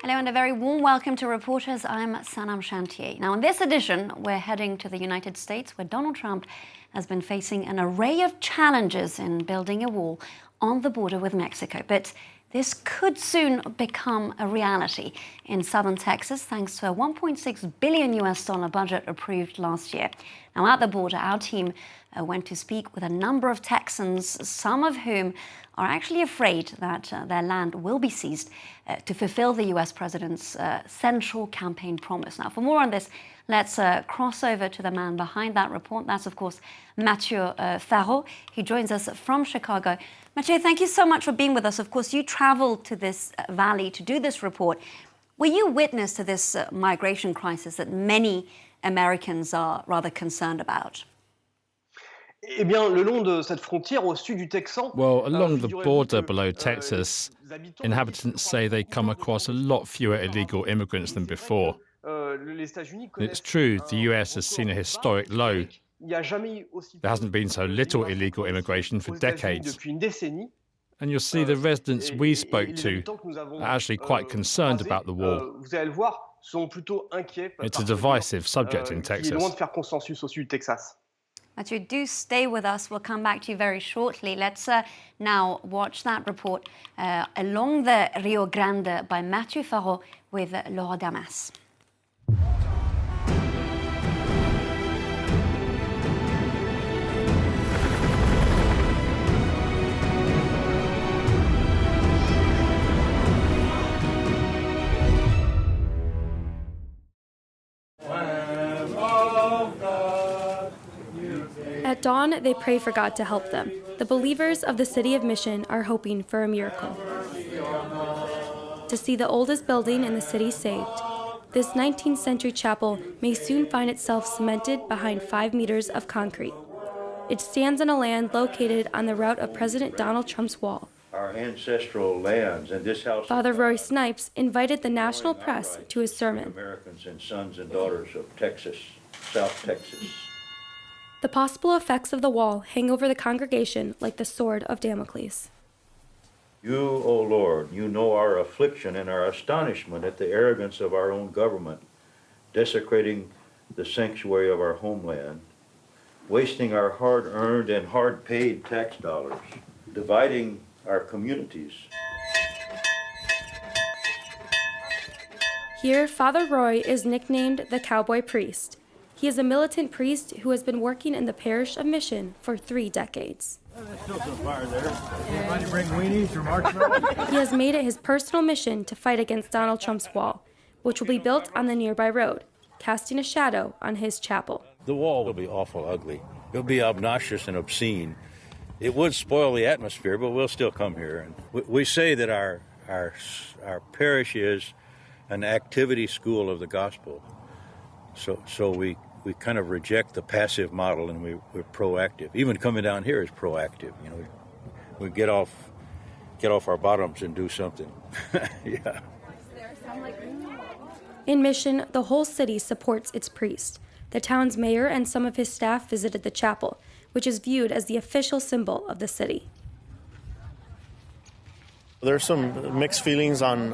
Hello and a very warm welcome to Reporters. I'm Sanam Chantier. Now, in this edition, we're heading to the United States, where Donald Trump has been facing an array of challenges in building a wall on the border with Mexico. But this could soon become a reality in southern Texas, thanks to a $1.6 billion budget approved last year. Now, at the border, our team went to speak with a number of Texans, some of whom are actually afraid that their land will be seized to fulfill the US president's central campaign promise. Now, for more on this, let's cross over to the man behind that report. That's, of course, Mathieu Favour. He joins us from Chicago. Mathieu, thank you so much for being with us. Of course, you traveled to this valley to do this report. Were you witness to this migration crisis that many Americans are rather concerned about? Eh bien, le long de cette frontière au sud du Texan. Well, along the border below Texas, inhabitants say they come across a lot fewer illegal immigrants than before. It's true, the US has seen a historic low. There hasn't been so little illegal immigration for decades. And you'll see the residents we spoke to are actually quite concerned about the wall. It's a divisive subject in Texas. Mathieu, do stay with us. We'll come back to you very shortly. Let's now watch that report along the Rio Grande by Mathieu Favour with Laura Damas. At dawn, they pray for God to help them. The believers of the city of Mission are hoping for a miracle. To see the oldest building in the city saved, this 19th century chapel may soon find itself cemented behind 5 meters of concrete. It stands on a land located on the route of President Donald Trump's wall. Our ancestral lands and this house. Father Roy Snipes invited the national press to his sermon. Americans and sons and daughters of Texas, South Texas. The possible effects of the wall hang over the congregation like the sword of Damocles. You, O Lord, you know our affliction and our astonishment at the arrogance of our own government, desecrating the sanctuary of our homeland, wasting our hard-earned and hard-paid tax dollars, dividing our communities. Here, Father Roy is nicknamed the Cowboy Priest. He is a militant priest who has been working in the parish of Mission for 3 decades. There's still some fire there. Anybody bring weenies or marshmallows? He has made it his personal mission to fight against Donald Trump's wall, which will be built on the nearby road, casting a shadow on his chapel. The wall will be awful ugly. It'll be obnoxious and obscene. It would spoil the atmosphere, but we'll still come here. And we say that our parish is an activity school of the gospel. So we kind of reject the passive model, and we're proactive. Even coming down here is proactive. You know, we get off our bottoms and do something. Yeah. In Mission, the whole city supports its priest. The town's mayor and some of his staff visited the chapel, which is viewed as the official symbol of the city. There's some mixed feelings on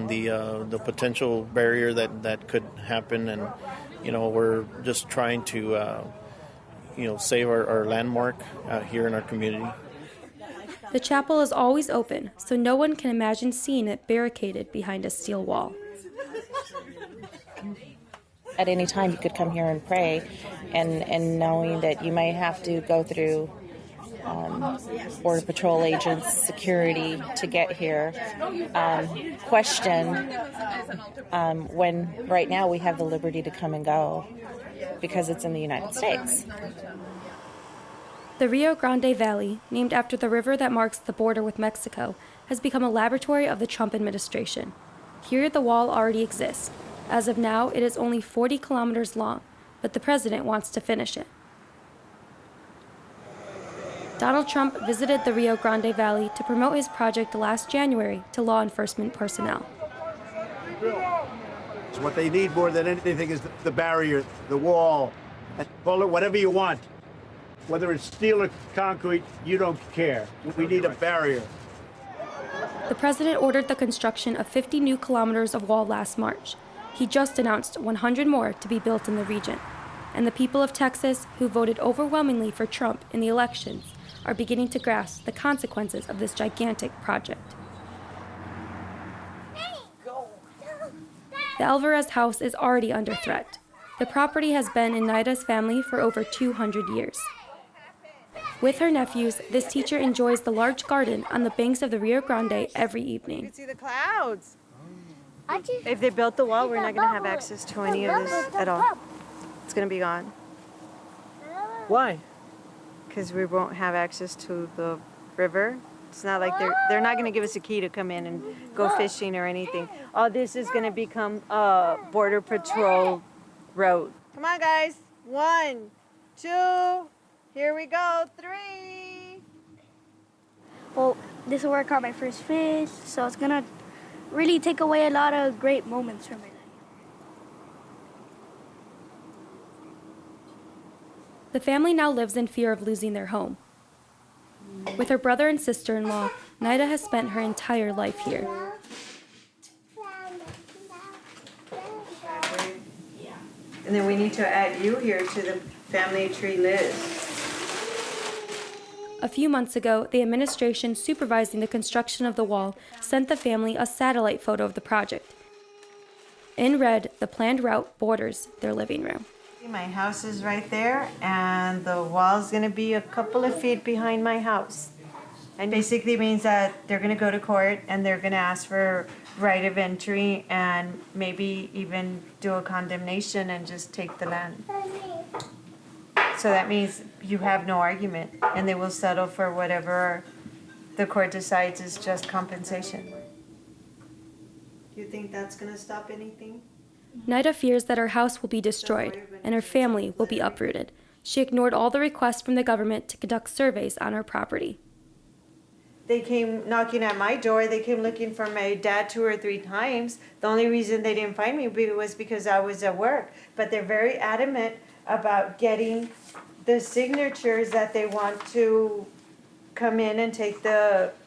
the potential barrier that could happen, and we're just trying to save our landmark here in our community. The chapel is always open, so no one can imagine seeing it barricaded behind a steel wall. At any time you could come here and pray, and knowing that you might have to go through Border Patrol agents, security to get here, questioned when right now we have the liberty to come and go because it's in the United States. The Rio Grande Valley, named after the river that marks the border with Mexico, has become a laboratory of the Trump administration. Here the wall already exists. As of now, it is only 40 kilometers long, but the president wants to finish it. Donald Trump visited the Rio Grande Valley to promote his project last January to law enforcement personnel. What they need more than anything is the barrier, the wall, and call it whatever you want. Whether it's steel or concrete, you don't care. We need a barrier. The president ordered the construction of 50 new kilometers of wall last March. He just announced 100 more to be built in the region. And the people of Texas, who voted overwhelmingly for Trump in the elections, are beginning to grasp the consequences of this gigantic project. The Alvarez house is already under threat. The property has been in Naida's family for over 200 years. With her nephews, this teacher enjoys the large garden on the banks of the Rio Grande every evening. You can see the clouds. If they built the wall, we're not going to have access to any of this at all. It's going to be gone. Why? Because we won't have access to the river. It's not like they're not going to give us a key to come in and go fishing or anything. All this is going to become a border patrol road. Come on, guys. 1, 2, here we go. 3. Well, this will work out my first fish, so it's gonna really take away a lot of great moments from my life. The family now lives in fear of losing their home. With her brother and sister-in-law, Naida has spent her entire life here. And then we need to add you here to the family tree list. A few months ago, the administration supervising the construction of the wall sent the family a satellite photo of the project. In red, the planned route borders their living room. My house is right there, and the wall's gonna be a couple of feet behind my house. And basically means that they're gonna go to court and they're gonna ask for right of entry and maybe even do a condemnation and just take the land. So that means you have no argument, and they will settle for whatever the court decides is just compensation. Do you think that's gonna stop anything? Naida fears that her house will be destroyed and her family will be uprooted. She ignored all the requests from the government to conduct surveys on her property. They came knocking at my door. They came looking for my dad 2 or 3 times. The only reason they didn't find me was because I was at work. But they're very adamant about getting the signatures that they want to come in and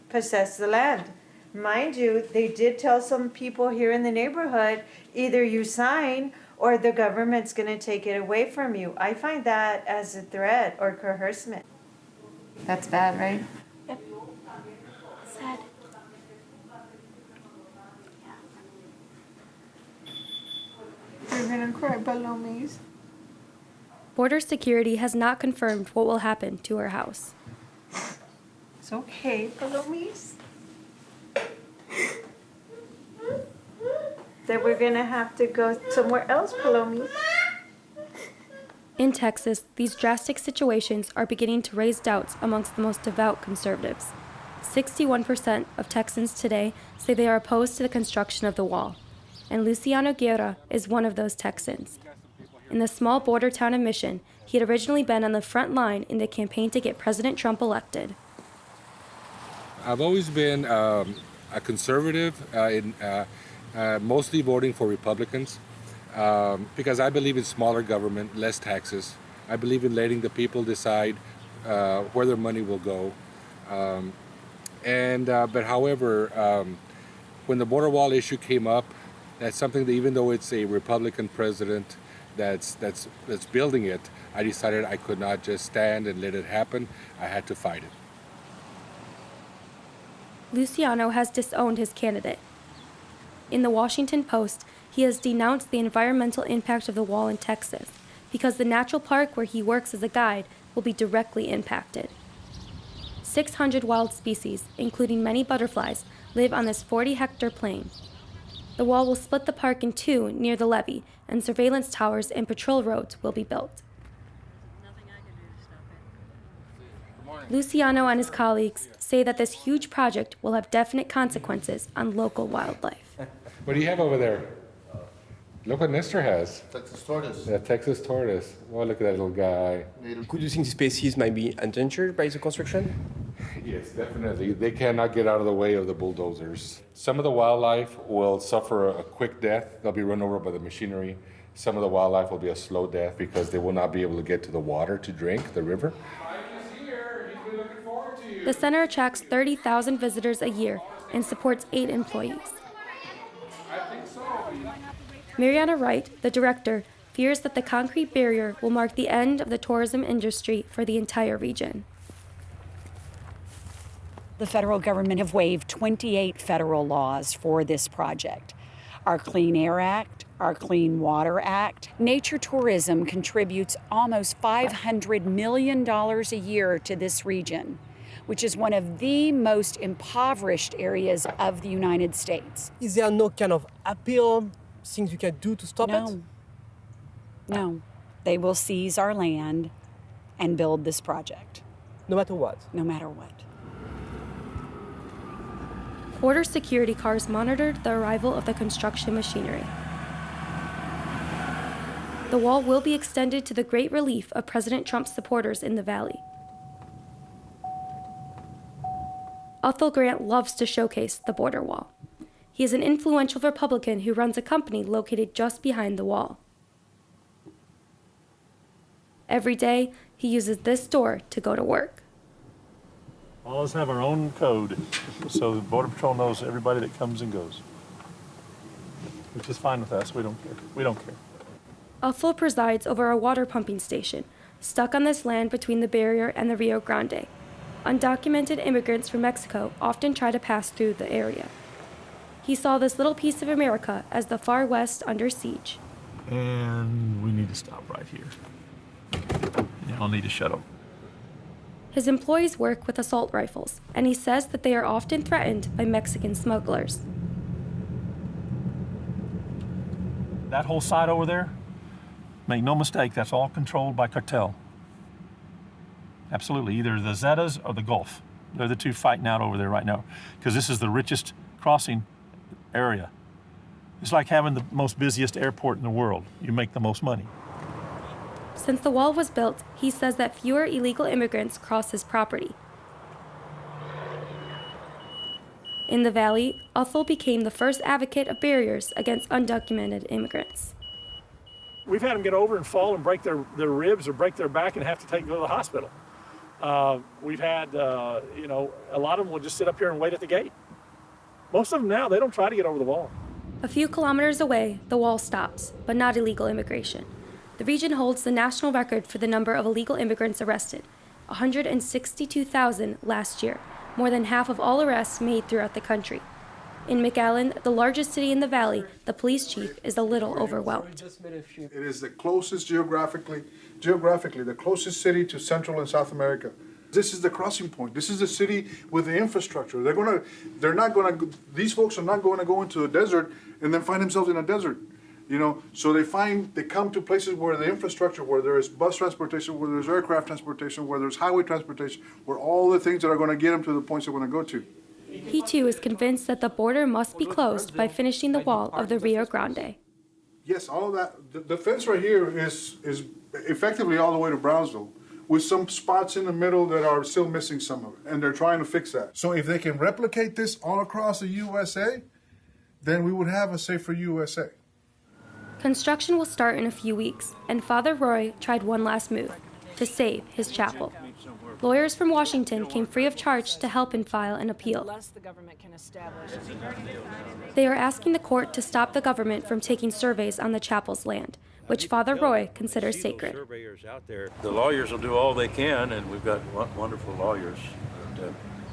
possess the land. Mind you, they did tell some people here in the neighborhood, either you sign or the government's going to take it away from you. I find that as a threat or coercement. That's bad, right? Yep. Sad. You're going to cry, Palomis. Border security has not confirmed what will happen to her house. It's okay, Palomis. That we're gonna have to go somewhere else, Palomis. In Texas, these drastic situations are beginning to raise doubts amongst the most devout conservatives. 61% of Texans today say they are opposed to the construction of the wall, and Luciano Guerra is one of those Texans. In the small border town of Mission, he had originally been on the front line in the campaign to get President Trump elected. I've always been a conservative, mostly voting for Republicans, because I believe in smaller government, less taxes. I believe in letting the people decide where their money will go. But however, when the border wall issue came up, that's something that, even though it's a Republican president that's building it, I decided I could not just stand and let it happen. I had to fight it. Luciano has disowned his candidate. In the Washington Post, he has denounced the environmental impact of the wall in Texas because the natural park where he works as a guide will be directly impacted. 600 wild species, including many butterflies, live on this 40-hectare plain. The wall will split the park in 2 near the levee, and surveillance towers and patrol roads will be built. Luciano and his colleagues say that this huge project will have definite consequences on local wildlife. What do you have over there? Look what Nestor has. Texas tortoise. Yeah, Texas tortoise. Oh, look at that little guy. Could you think the species might be endangered by the construction? Yes, definitely. They cannot get out of the way of the bulldozers. Some of the wildlife will suffer a quick death. They'll be run over by the machinery. Some of the wildlife will be a slow death because they will not be able to get to the water to drink, the river. Mike is here. He's been looking forward to you. The center attracts 30,000 visitors a year and supports 8 employees. Mariana Wright, the director, fears that the concrete barrier will mark the end of the tourism industry for the entire region. The federal government have waived 28 federal laws for this project. Our Clean Air Act, our Clean Water Act. Nature tourism contributes almost $500 million a year to this region, which is one of the most impoverished areas of the United States. Is there no kind of appeal, things you can do to stop it? No. They will seize our land and build this project. No matter what? No matter what. Border security cars monitored the arrival of the construction machinery. The wall will be extended to the great relief of President Trump's supporters in the valley. Athol Grant loves to showcase the border wall. He is an influential Republican who runs a company located just behind the wall. Every day, he uses this door to go to work. All of us have our own code, so the Border Patrol knows everybody that comes and goes, which is fine with us. We don't care. We don't care. Athol presides over a water pumping station, stuck on this land between the barrier and the Rio Grande. Undocumented immigrants from Mexico often try to pass through the area. He saw this little piece of America as the far west under siege. And we need to stop right here. Y'all need to shut up. His employees work with assault rifles, and he says that they are often threatened by Mexican smugglers. That whole side over there, make no mistake, that's all controlled by cartel. Absolutely, either the Zetas or the Gulf. They're the two fighting out over there right now, because this is the richest crossing area. It's like having the most busiest airport in the world. You make the most money. Since the wall was built, he says that fewer illegal immigrants cross his property. In the valley, Athol became the first advocate of barriers against undocumented immigrants. We've had them get over and fall and break their ribs or break their back and have to go to the hospital. We've had, a lot of them will just sit up here and wait at the gate. Most of them now, they don't try to get over the wall. A few kilometers away, the wall stops, but not illegal immigration. The region holds the national record for the number of illegal immigrants arrested, 162,000 last year, more than half of all arrests made throughout the country. In McAllen, the largest city in the valley, the police chief is a little overwhelmed. It is the closest geographically, the closest city to Central and South America. This is the crossing point. This is the city with the infrastructure. These folks are not going to go into the desert and then find themselves in a desert. So they come to places where the infrastructure, where there is bus transportation, where there's aircraft transportation, where there's highway transportation, where all the things that are going to get them to the points they want to go to. He too is convinced that the border must be closed by finishing the wall of the Rio Grande. Yes, all of that. The fence right here is effectively all the way to Brownsville, with some spots in the middle that are still missing some of it, and they're trying to fix that. So if they can replicate this all across the USA, then we would have a safer USA. Construction will start in a few weeks, and Father Roy tried one last move, to save his chapel. Lawyers from Washington came free of charge to help him file an appeal. They are asking the court to stop the government from taking surveys on the chapel's land, which Father Roy considers sacred. The lawyers will do all they can, and we've got wonderful lawyers.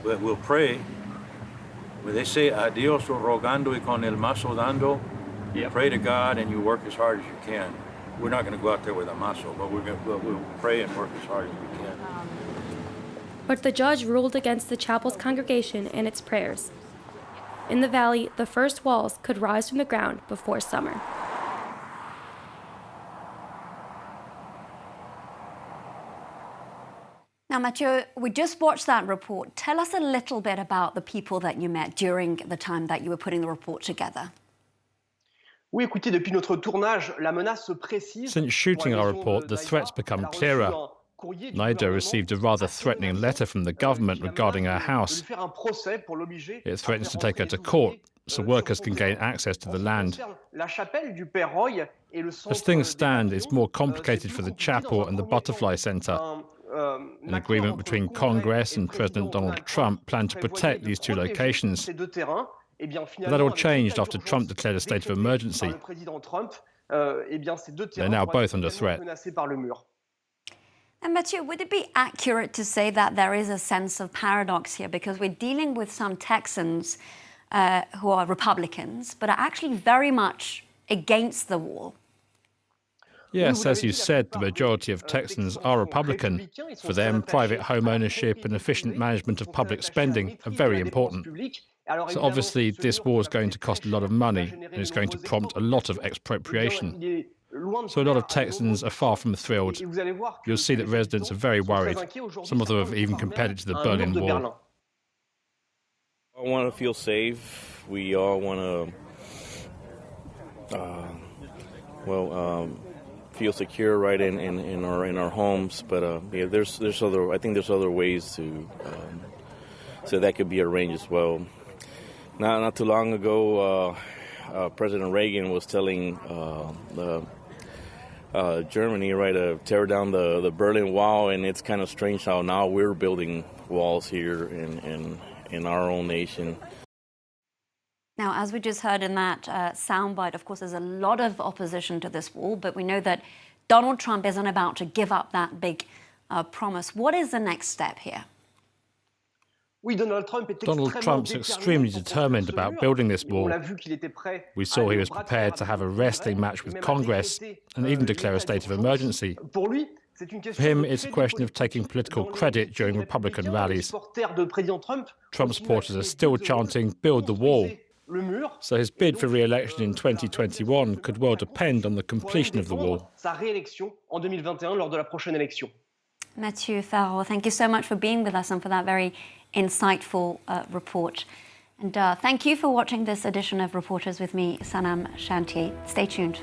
But we'll pray. When they say adios rogando y con el mazo dando, you pray to God and you work as hard as you can. We're not going to go out there with a mazo, but we'll pray and work as hard as we can. But the judge ruled against the chapel's congregation and its prayers. In the valley, the first walls could rise from the ground before summer. Now, Mathieu, we just watched that report. Tell us a little bit about the people that you met during the time that you were putting the report together. Oui, écoutez, depuis notre tournage, la menace se précise. Since shooting our report, the threats become clearer. Naida received a rather threatening letter from the government regarding her house. It threatens to take her to court so workers can gain access to the land. As things stand, it's more complicated for the chapel and the Butterfly Center. An agreement between Congress and President Donald Trump planned to protect these two locations. But that all changed after Trump declared a state of emergency. They're now both under threat. And Mathieu, would it be accurate to say that there is a sense of paradox here, because we're dealing with some Texans who are Republicans, but are actually very much against the wall? Yes, as you said, the majority of Texans are Republican. For them, private home ownership and efficient management of public spending are very important. So obviously, this war is going to cost a lot of money, and it's going to prompt a lot of expropriation. So a lot of Texans are far from thrilled. You'll see that residents are very worried. Some of them have even compared it to the Berlin Wall. I want to feel safe. We all want to, feel secure right in our homes. But yeah, there's other ways to so that could be arranged as well. Not too long ago, President Reagan was telling Germany, to tear down the Berlin Wall, and it's kind of strange how now we're building walls here in our own nation. Now, as we just heard in that soundbite, of course, there's a lot of opposition to this wall, but we know that Donald Trump isn't about to give up that big promise. What is the next step here? Donald Trump's extremely determined about building this wall. We saw he was prepared to have a wrestling match with Congress and even declare a state of emergency. For him, it's a question of taking political credit during Republican rallies. Trump supporters are still chanting, "Build the wall." So his bid for re-election in 2021 could well depend on the completion of the wall. Mathieu Favour, thank you so much for being with us and for that very insightful report. And thank you for watching this edition of Reporters with me, Sanam Chantier. Stay tuned.